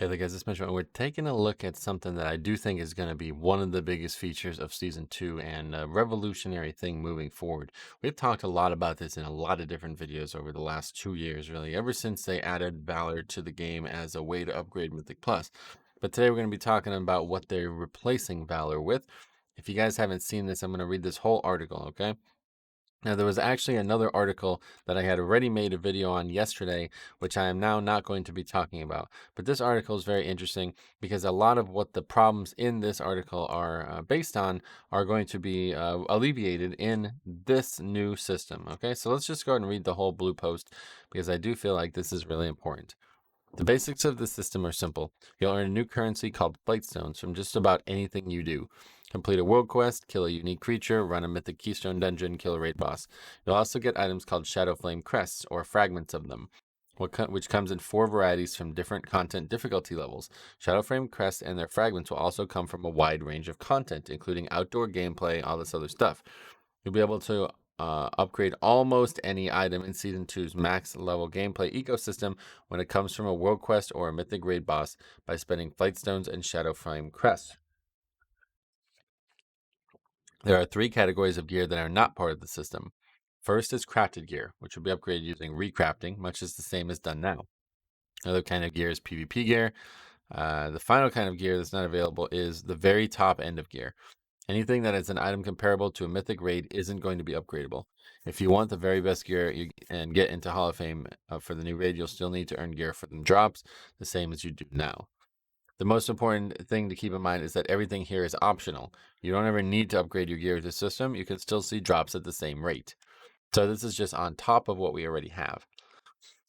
Hey there guys, it's Mitch, and we're taking a look at something that I do think is going to be one of the biggest features of Season 2 and a revolutionary thing moving forward. We've talked a lot about this in a lot of different videos over the last 2 years, really, ever since they added Valor to the game as a way to upgrade Mythic Plus. But today we're going to be talking about what they're replacing Valor with. If you guys haven't seen this, I'm going to read this whole article, okay? Now, there was actually another article that I had already made a video on yesterday, which I am now not going to be talking about. But this article is very interesting because a lot of what the problems in this article are based on are going to be alleviated in this new system. Okay, so let's just go ahead and read the whole blue post because I do feel like this is really important. The basics of the system are simple. You'll earn a new currency called Flightstones from just about anything you do. Complete a world quest, kill a unique creature, run a mythic keystone dungeon, kill a raid boss. You'll also get items called Shadow Flame crests, or fragments of them, which comes in 4 varieties from different content difficulty levels. Shadow Flame crests and their fragments will also come from a wide range of content, including outdoor gameplay, all this other stuff. You'll be able to upgrade almost any item in Season 2's max level gameplay ecosystem when it comes from a world quest or a mythic raid boss by spending Flightstones and Shadow Flame crests. There are 3 categories of gear that are not part of the system. First is crafted gear, which will be upgraded using recrafting, much as the same is done now. Another kind of gear is PvP gear. The final kind of gear that's not available is the very top end of gear. Anything that is an item comparable to a mythic raid isn't going to be upgradable. If you want the very best gear and get into Hall of Fame for the new raid, you'll still need to earn gear for the drops, the same as you do now. The most important thing to keep in mind is that everything here is optional. You don't ever need to upgrade your gear to the system. You can still see drops at the same rate. So this is just on top of what we already have.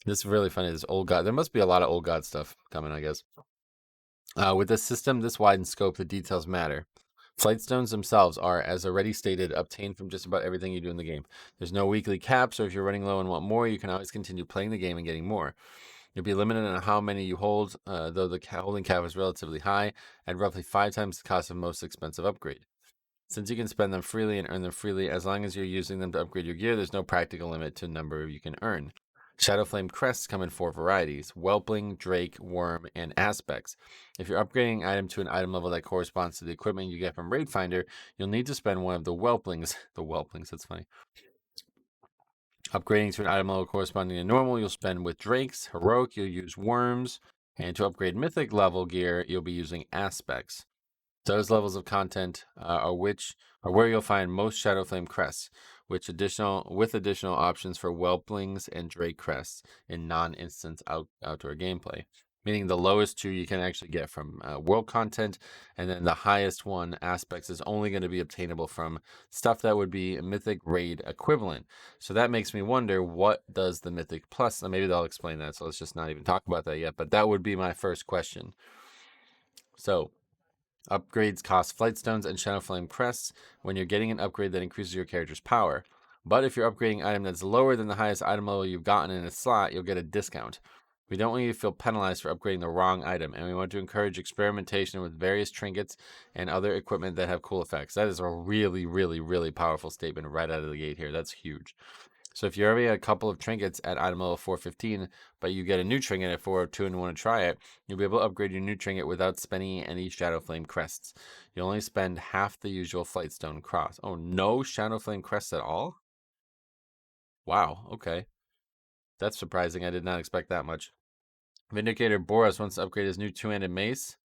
This is really funny. This old god. There must be a lot of old god stuff coming, I guess. With this system, this wide in scope, the details matter. Flightstones themselves are, as already stated, obtained from just about everything you do in the game. There's no weekly cap, so if you're running low and want more, you can always continue playing the game and getting more. You'll be limited on how many you hold, though the holding cap is relatively high, at roughly 5 times the cost of most expensive upgrade. Since you can spend them freely and earn them freely, as long as you're using them to upgrade your gear, there's no practical limit to the number you can earn. Shadow Flame crests come in 4 varieties: Whelpling, Drake, Worm, and Aspects. If you're upgrading an item to an item level that corresponds to the equipment you get from Raid Finder, you'll need to spend one of the Whelplings. The Whelplings, that's funny. Upgrading to an item level corresponding to normal, you'll spend with Drakes. Heroic, you'll use Worms. And to upgrade Mythic level gear, you'll be using Aspects. Those levels of content are where you'll find most Shadow Flame crests, with additional options for Whelplings and Drake crests in non-instance outdoor gameplay. Meaning the lowest 2 you can actually get from world content, and then the highest one, Aspects, is only going to be obtainable from stuff that would be Mythic Raid equivalent. So that makes me wonder, what does the Mythic Plus? Maybe they'll explain that, so let's just not even talk about that yet. But that would be my first question. So upgrades cost Flightstones and Shadow Flame crests when you're getting an upgrade that increases your character's power. But if you're upgrading an item that's lower than the highest item level you've gotten in a slot, you'll get a discount. We don't want you to feel penalized for upgrading the wrong item, and we want to encourage experimentation with various trinkets and other equipment that have cool effects. That is a really, really, really powerful statement right out of the gate here. That's huge. So if you're already a couple of trinkets at item level 415, but you get a new trinket at 402 and want to try it, you'll be able to upgrade your new trinket without spending any Shadow Flame crests. You'll only spend half the usual Flightstone cross. Oh, no Shadow Flame crests at all? Wow, okay. That's surprising. I did not expect that much. Vindicator Boros wants to upgrade his new 2-handed mace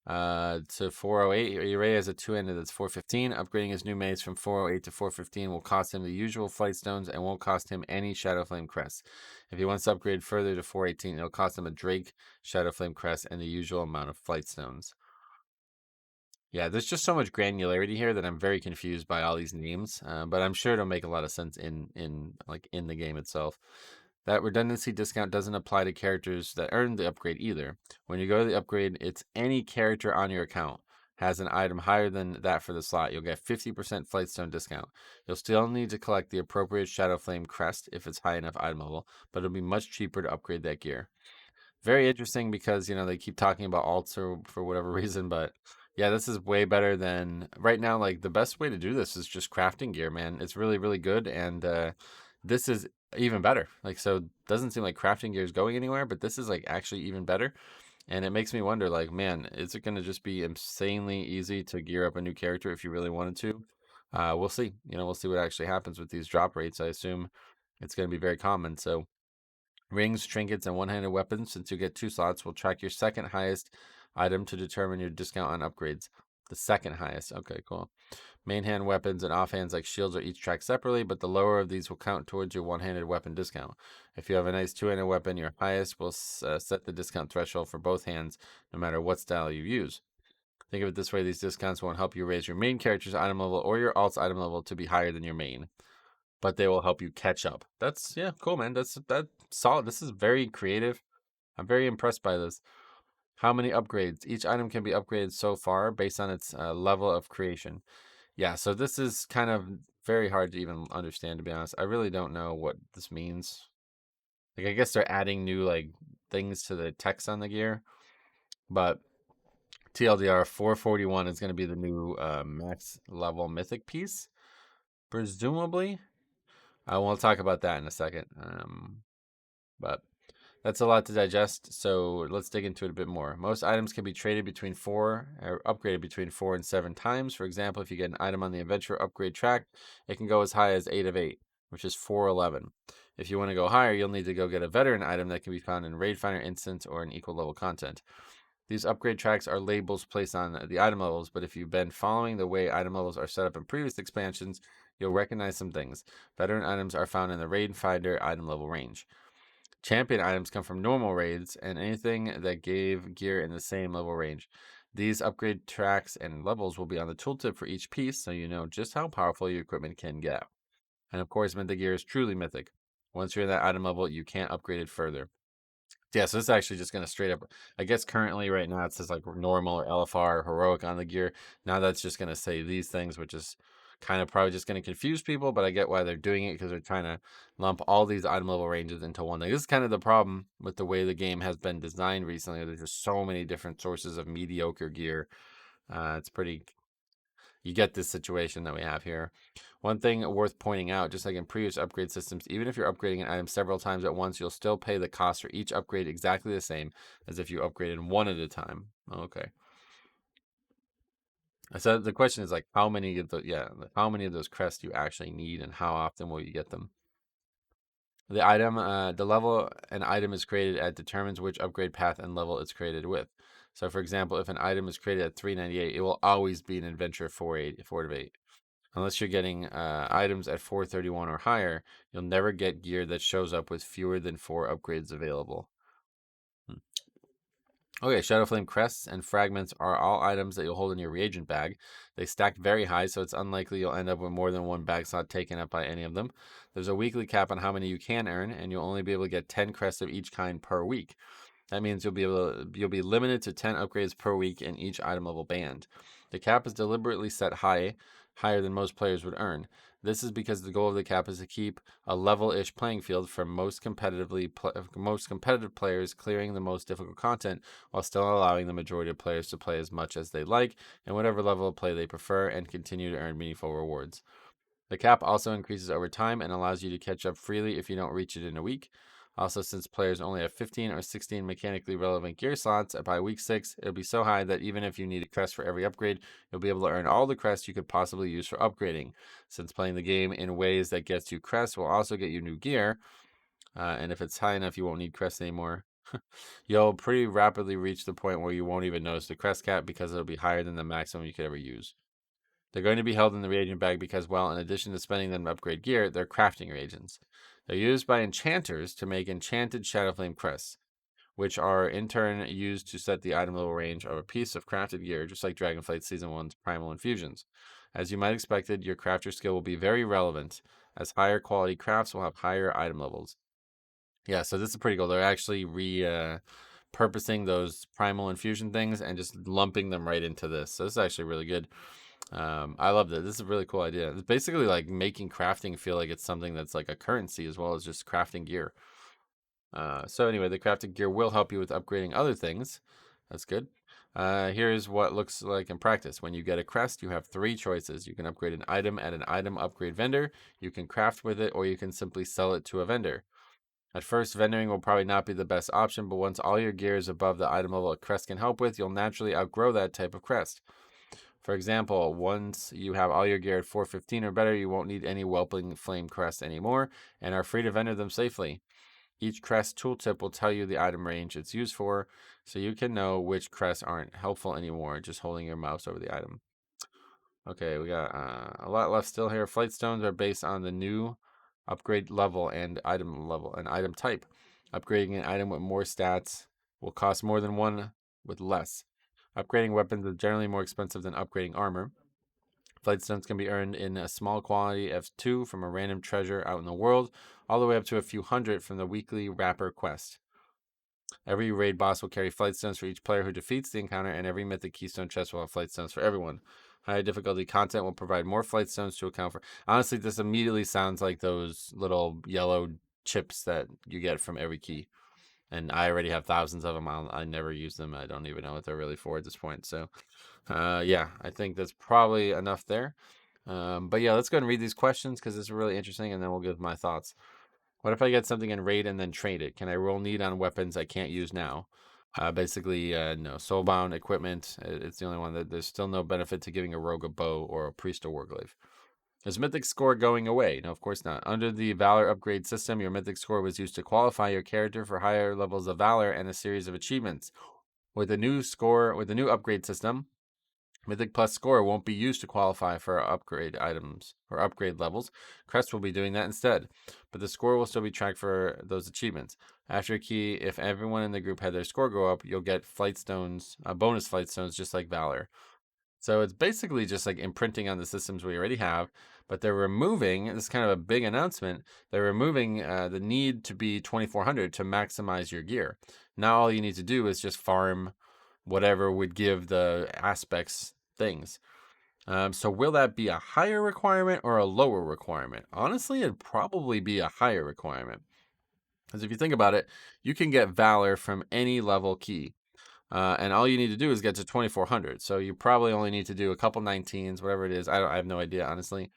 to 408. He already has a 2-handed that's 415. Upgrading his new mace from 408 to 415 will cost him the usual Flightstones and won't cost him any Shadow Flame crests. If he wants to upgrade further to 418, it'll cost him a Drake, Shadow Flame crest, and the usual amount of Flightstones. Yeah, there's just so much granularity here that I'm very confused by all these names, but I'm sure it'll make a lot of sense in the game itself. That redundancy discount doesn't apply to characters that earn the upgrade either. When you go to the upgrade, it's any character on your account has an item higher than that for the slot. You'll get 50% Flightstone discount. You'll still need to collect the appropriate Shadow Flame crest if it's high enough item level, but it'll be much cheaper to upgrade that gear. Very interesting because, they keep talking about alts for whatever reason, but yeah, this is way better than right now. Like, the best way to do this is just crafting gear, man. It's really, really good, and this is even better. Like, so it doesn't seem like crafting gear is going anywhere, but this is like actually even better. And it makes me wonder, like, man, is it going to just be insanely easy to gear up a new character if you really wanted to? We'll see. We'll see what actually happens with these drop rates. I assume it's going to be very common. So, rings, trinkets, and one-handed weapons, since you get 2 slots, will track your second highest item to determine your discount on upgrades. The second highest. Okay, cool. Main hand weapons and offhands like shields are each tracked separately, but the lower of these will count towards your one-handed weapon discount. If you have a nice two-handed weapon, your highest will set the discount threshold for both hands, no matter what style you use. Think of it this way: these discounts won't help you raise your main character's item level or your alt's item level to be higher than your main, but they will help you catch up. That's cool, man. That's solid. This is very creative. I'm very impressed by this. How many upgrades? Each item can be upgraded so far based on its level of creation. Yeah, so this is kind of very hard to even understand, to be honest. I really don't know what this means. Like, I guess they're adding new, like, things to the text on the gear, but TLDR 441 is going to be the new max level mythic piece, presumably. I will talk about that in a second. But that's a lot to digest, so let's dig into it a bit more. Most items can be traded between 4 or upgraded between 4 and 7 times. For example, if you get an item on the adventure upgrade track, it can go as high as 8 of 8, which is 411. If you want to go higher, you'll need to go get a veteran item that can be found in Raid Finder instance or in equal level content. These upgrade tracks are labels placed on the item levels, but if you've been following the way item levels are set up in previous expansions, you'll recognize some things. Veteran items are found in the Raid Finder item level range. Champion items come from normal raids and anything that gave gear in the same level range. These upgrade tracks and levels will be on the tooltip for each piece, so you know just how powerful your equipment can get. And of course, mythic gear is truly mythic. Once you're in that item level, you can't upgrade it further. Yeah, so this is actually just going to straight up, I guess currently right now it says like normal or LFR or heroic on the gear. Now that's just going to say these things, which is kind of probably just going to confuse people, but I get why they're doing it because they're trying to lump all these item level ranges into one thing. This is kind of the problem with the way the game has been designed recently. There's just so many different sources of mediocre gear. It's pretty, you get this situation that we have here. One thing worth pointing out, just like in previous upgrade systems, even if you're upgrading an item several times at once, you'll still pay the cost for each upgrade exactly the same as if you upgraded one at a time. Okay. So the question is like how many of those crests you actually need and how often will you get them? The level an item is created at determines which upgrade path and level it's created with. So for example, if an item is created at 398, it will always be an adventure 4 of 8. Unless you're getting items at 431 or higher, you'll never get gear that shows up with fewer than 4 upgrades available. Okay, Shadowflame crests and fragments are all items that you'll hold in your reagent bag. They stack very high, so it's unlikely you'll end up with more than one bag slot taken up by any of them. There's a weekly cap on how many you can earn, and you'll only be able to get 10 crests of each kind per week. That means you'll be limited to 10 upgrades per week in each item level band. The cap is deliberately set higher than most players would earn. This is because the goal of the cap is to keep a level-ish playing field for most competitive players, clearing the most difficult content while still allowing the majority of players to play as much as they like and whatever level of play they prefer and continue to earn meaningful rewards. The cap also increases over time and allows you to catch up freely if you don't reach it in a week. Also, since players only have 15 or 16 mechanically relevant gear slots, by week 6, it'll be so high that even if you need a crest for every upgrade, you'll be able to earn all the crests you could possibly use for upgrading. Since playing the game in ways that gets you crests will also get you new gear, and if it's high enough, you won't need crests anymore. You'll pretty rapidly reach the point where you won't even notice the crest cap because it'll be higher than the maximum you could ever use. They're going to be held in the reagent bag because, well, in addition to spending them to upgrade gear, they're crafting reagents. They're used by enchanters to make enchanted Shadowflame crests, which are in turn used to set the item level range of a piece of crafted gear, just like Dragonflight Season 1's Primal Infusions. As you might expect, your crafter skill will be very relevant, as higher quality crafts will have higher item levels. Yeah, so this is pretty cool. They're actually purposing those Primal Infusion things and just lumping them right into this. So this is actually really good. I love this. This is a really cool idea. It's basically like making crafting feel like it's something that's like a currency as well as just crafting gear. So anyway, the crafted gear will help you with upgrading other things. That's good. Here's what looks like in practice. When you get a crest, you have 3 choices. You can upgrade an item at an item upgrade vendor, you can craft with it, or you can simply sell it to a vendor. At first, vendoring will probably not be the best option, but once all your gear is above the item level a crest can help with, you'll naturally outgrow that type of crest. For example, once you have all your gear at 415 or better, you won't need any whelping flame crests anymore and are free to vendor them safely. Each crest tooltip will tell you the item range it's used for, so you can know which crests aren't helpful anymore just holding your mouse over the item. Okay, we got a lot left still here. Flightstones are based on the new upgrade level and item type. Upgrading an item with more stats will cost more than one with less. Upgrading weapons is generally more expensive than upgrading armor. Flightstones can be earned in a small quantity of 2 from a random treasure out in the world, all the way up to a few hundred from the weekly Wrapper quest. Every raid boss will carry Flightstones for each player who defeats the encounter, and every mythic keystone chest will have Flightstones for everyone. Higher difficulty content will provide more Flightstones to account for. Honestly, this immediately sounds like those little yellow chips that you get from every key. And I already have thousands of them. I never use them. I don't even know what they're really for at this point. So, yeah, I think that's probably enough there. But yeah, let's go and read these questions because it's really interesting, and then we'll give my thoughts. What if I get something in raid and then trade it? Can I roll need on weapons I can't use now? Basically, no. Soulbound equipment, it's the only one that there's still no benefit to giving a rogue a bow or a priest a warglaive. Is mythic score going away? No, of course not. Under the Valor upgrade system, your mythic score was used to qualify your character for higher levels of Valor and a series of achievements. With the new upgrade system, Mythic Plus score won't be used to qualify for upgrade items or upgrade levels. Crest will be doing that instead, but the score will still be tracked for those achievements. After a key, if everyone in the group had their score go up, you'll get Flightstones, bonus Flightstones, just like Valor. So it's basically just like imprinting on the systems we already have, but they're removing, this is kind of a big announcement, they're removing the need to be 2400 to maximize your gear. Now all you need to do is just farm whatever would give the aspects things. So will that be a higher requirement or a lower requirement? Honestly, it'd probably be a higher requirement. Because if you think about it, you can get Valor from any level key. And all you need to do is get to 2400. So you probably only need to do a couple 19s, whatever it is. I have no idea, honestly.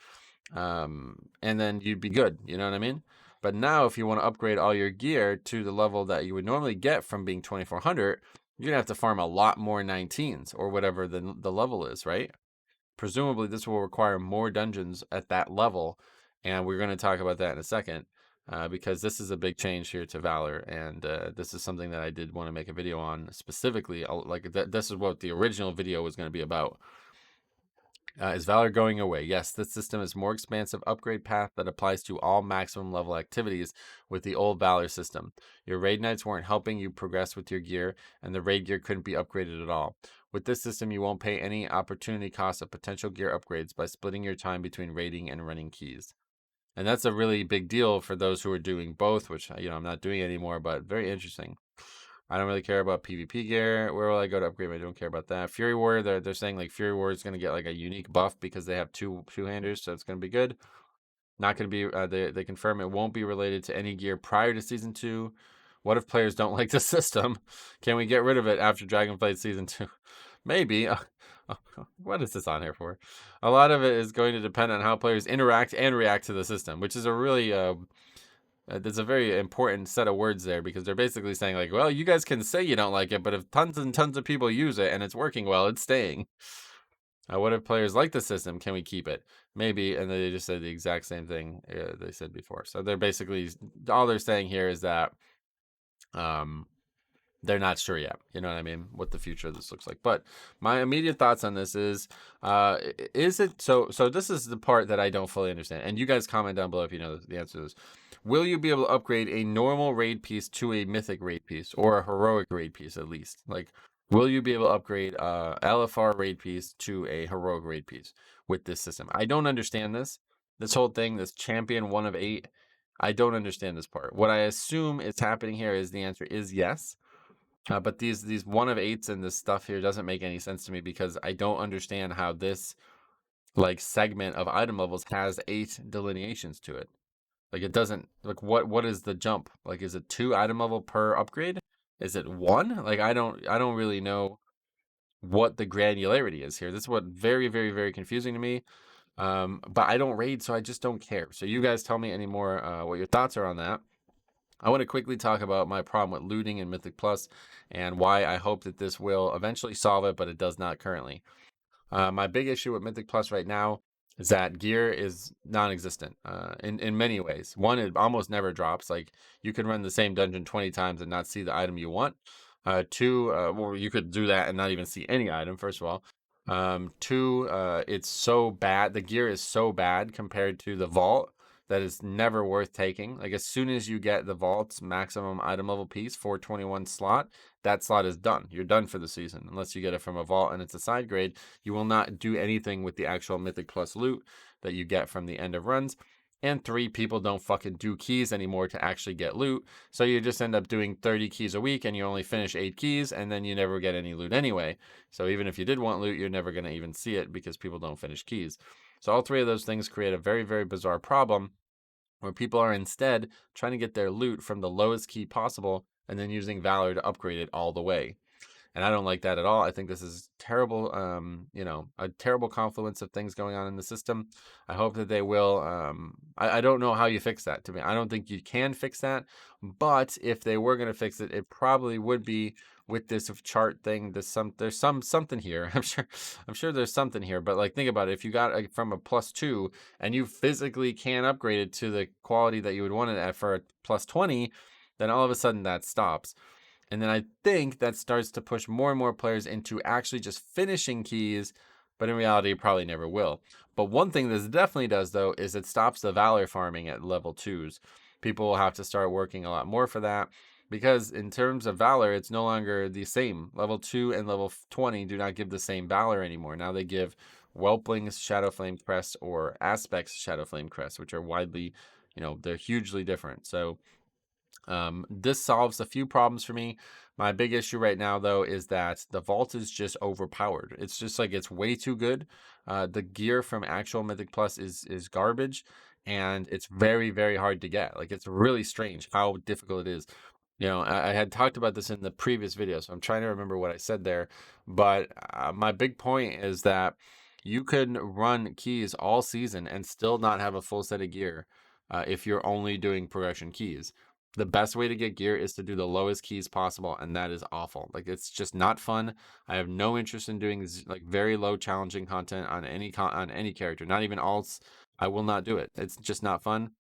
And then you'd be good. You know what I mean? But now, if you want to upgrade all your gear to the level that you would normally get from being 2400, you're going to have to farm a lot more 19s or whatever the level is, right? Presumably, this will require more dungeons at that level. And we're going to talk about that in a second. Because this is a big change here to Valor, and this is something that I did want to make a video on specifically. This is what the original video was going to be about. Is Valor going away? Yes, this system is more expansive upgrade path that applies to all maximum level activities with the old Valor system. Your raid nights weren't helping you progress with your gear, and the raid gear couldn't be upgraded at all. With this system, you won't pay any opportunity cost of potential gear upgrades by splitting your time between raiding and running keys. And that's a really big deal for those who are doing both, which, I'm not doing anymore, but very interesting. I don't really care about PvP gear. Where will I go to upgrade? I don't care about that. Fury Warrior, they're saying like Fury Warrior is going to get like a unique buff because they have two-handers, so it's going to be good. Not going to be, they confirm it won't be related to any gear prior to Season 2. What if players don't like the system? Can we get rid of it after Dragonflight Season 2? Maybe. What is this on here for? A lot of it is going to depend on how players interact and react to the system, which is a really there's a very important set of words there because they're basically saying like, well, you guys can say you don't like it, but if tons and tons of people use it and it's working well, it's staying. What if players like the system? Can we keep it? Maybe. And they just said the exact same thing they said before. So they're basically, all they're saying here is that they're not sure yet. You know what I mean? What the future of this looks like. But my immediate thoughts on this is it so this is the part that I don't fully understand. And you guys comment down below if you know the answer to this. Will you be able to upgrade a normal raid piece to a mythic raid piece or a heroic raid piece at least? Like, will you be able to upgrade a LFR raid piece to a heroic raid piece with this system? I don't understand this. This whole thing, this champion 1 of 8, I don't understand this part. What I assume is happening here is the answer is yes. But these 1 of 8s and this stuff here doesn't make any sense to me because I don't understand how this like segment of item levels has 8 delineations to it. Like it doesn't like what is the jump? Like is it 2 item level per upgrade? Is it 1? Like I don't really know what the granularity is here. This is what very very very confusing to me. But I don't raid, so I just don't care. So you guys tell me any more what your thoughts are on that. I want to quickly talk about my problem with looting in Mythic Plus and why I hope that this will eventually solve it, but it does not currently. My big issue with Mythic Plus right now is that gear is non-existent in many ways. One, it almost never drops. Like you can run the same dungeon 20 times and not see the item you want. Two, well, you could do that and not even see any item, first of all. Two, it's so bad. The gear is so bad compared to the vault that is never worth taking. Like as soon as you get the vault's maximum item level piece, 421 slot, that slot is done. You're done for the season. Unless you get it from a vault and it's a side grade, you will not do anything with the actual Mythic Plus loot that you get from the end of runs. And three, people don't fucking do keys anymore to actually get loot. So you just end up doing 30 keys a week and you only finish 8 keys and then you never get any loot anyway. So even if you did want loot, you're never going to even see it because people don't finish keys. So all three of those things create a very, very bizarre problem where people are instead trying to get their loot from the lowest key possible and then using Valor to upgrade it all the way. And I don't like that at all. I think this is terrible, a terrible confluence of things going on in the system. I hope that they will. I don't know how you fix that. To me, I don't think you can fix that. But if they were going to fix it, it probably would be with this chart thing. There's something here. I'm sure there's something here. But like, think about it. If you got from a +2 and you physically can upgrade it to the quality that you would want it at for a +20, then all of a sudden that stops. And then I think that starts to push more and more players into actually just finishing keys, but in reality, it probably never will. But one thing this definitely does, though, is it stops the Valor farming at level 2s. People will have to start working a lot more for that because in terms of Valor, it's no longer the same. Level 2 and level 20 do not give the same Valor anymore. Now they give Whelpling's Shadowflame Crest or Aspect's Shadowflame Crest, which are widely, they're hugely different. So this solves a few problems for me. My big issue right now, though, is that the vault is just overpowered. It's just like it's way too good. The gear from actual Mythic Plus is garbage, and it's very, very hard to get. Like it's really strange how difficult it is. I had talked about this in the previous video, so I'm trying to remember what I said there. But my big point is that you can run keys all season and still not have a full set of gear if you're only doing progression keys. The best way to get gear is to do the lowest keys possible, and that is awful. Like it's just not fun. I have no interest in doing like very low challenging content on any character, not even alts. I will not do it. It's just not fun.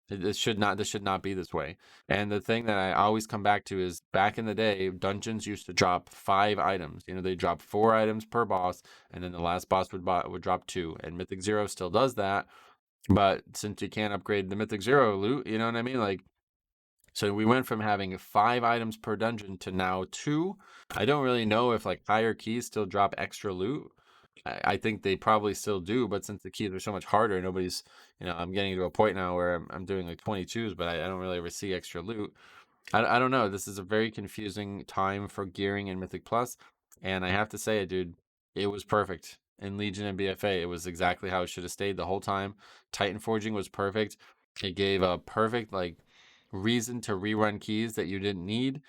This should not be this way. And the thing that I always come back to is back in the day, dungeons used to drop 5 items. They drop 4 items per boss, and then the last boss would drop 2. And Mythic Zero still does that, but since you can't upgrade the Mythic Zero loot, you know what I mean? Like, so we went from having 5 items per dungeon to now 2. I don't really know if like higher keys still drop extra loot. I think they probably still do, but since the keys are so much harder, nobody's, I'm getting to a point now where I'm doing like 22s, but I don't really ever see extra loot. I don't know. This is a very confusing time for gearing in Mythic Plus, and I have to say, dude, it was perfect in Legion and BFA. It was exactly how it should have stayed the whole time. Titan Forging was perfect. It gave a perfect like reason to rerun keys that you didn't need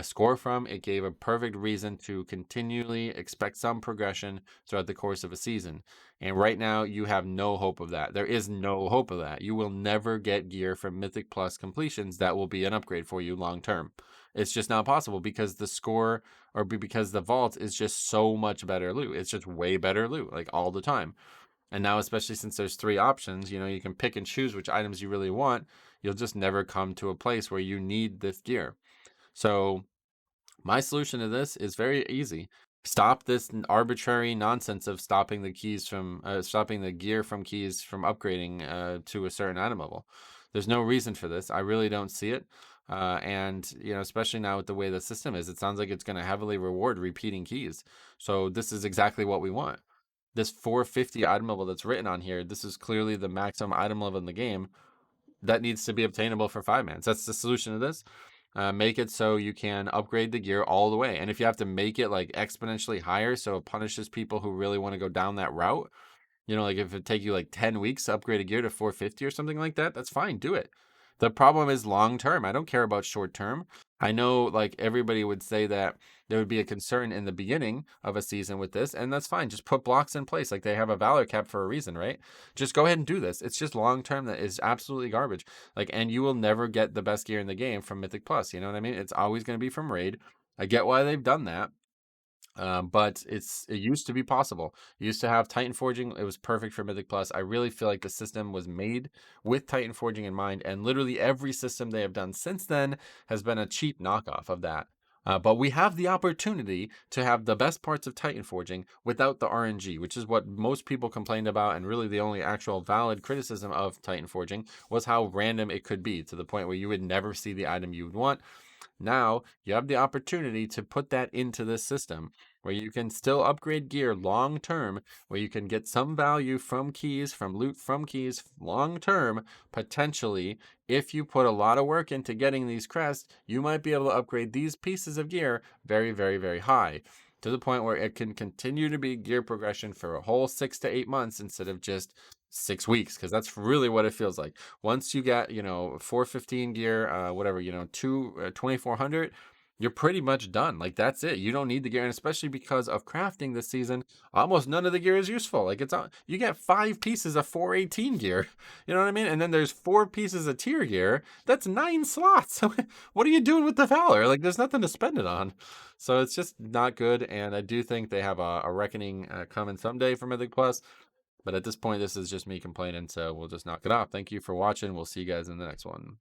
score from. It gave a perfect reason to continually expect some progression throughout the course of a season. And right now, you have no hope of that. There is no hope of that. You will never get gear from Mythic Plus completions that will be an upgrade for you long term. It's just not possible because the score or because the vault is just so much better loot. It's just way better loot, like all the time. And now, especially since there's 3 options, you can pick and choose which items you really want. You'll just never come to a place where you need this gear. So my solution to this is very easy. Stop this arbitrary nonsense of stopping the gear from keys from upgrading to a certain item level. There's no reason for this. I really don't see it. And especially now with the way the system is, it sounds like it's going to heavily reward repeating keys. So this is exactly what we want. This 450 item level that's written on here, this is clearly the maximum item level in the game that needs to be obtainable for 5-mans. That's the solution to this. Make it so you can upgrade the gear all the way. And if you have to make it like exponentially higher so it punishes people who really want to go down that route, like if it take you like 10 weeks to upgrade a gear to 450 or something like that, that's fine. Do it. The problem is long term. I don't care about short term. I know like everybody would say that there would be a concern in the beginning of a season with this, and that's fine. Just put blocks in place. Like they have a valor cap for a reason, right? Just go ahead and do this. It's just long term that is absolutely garbage. Like, and you will never get the best gear in the game from Mythic Plus. You know what I mean? It's always going to be from Raid. I get why they've done that. But it used to be possible. You used to have Titan Forging. It was perfect for Mythic Plus. I really feel like the system was made with Titan Forging in mind, and literally every system they have done since then has been a cheap knockoff of that. But we have the opportunity to have the best parts of Titan Forging without the RNG, which is what most people complained about, and really the only actual valid criticism of Titan Forging was how random it could be, to the point where you would never see the item you would want. Now you have the opportunity to put that into this system where you can still upgrade gear long term, where you can get some value from keys, from loot from keys long term. Potentially, if you put a lot of work into getting these crests, you might be able to upgrade these pieces of gear very, very, very high, to the point where it can continue to be gear progression for a whole 6 to 8 months instead of just 6 weeks, because that's really what it feels like. Once you get, 415 gear, whatever, 2400, you're pretty much done. Like that's it. You don't need the gear, and especially because of crafting this season, almost none of the gear is useful. Like you get 5 pieces of 418 gear. You know what I mean? And then there's 4 pieces of tier gear. That's 9 slots. So what are you doing with the valor? Like there's nothing to spend it on. So it's just not good. And I do think they have a reckoning coming someday for Mythic Plus. But at this point, this is just me complaining, so we'll just knock it off. Thank you for watching. We'll see you guys in the next one.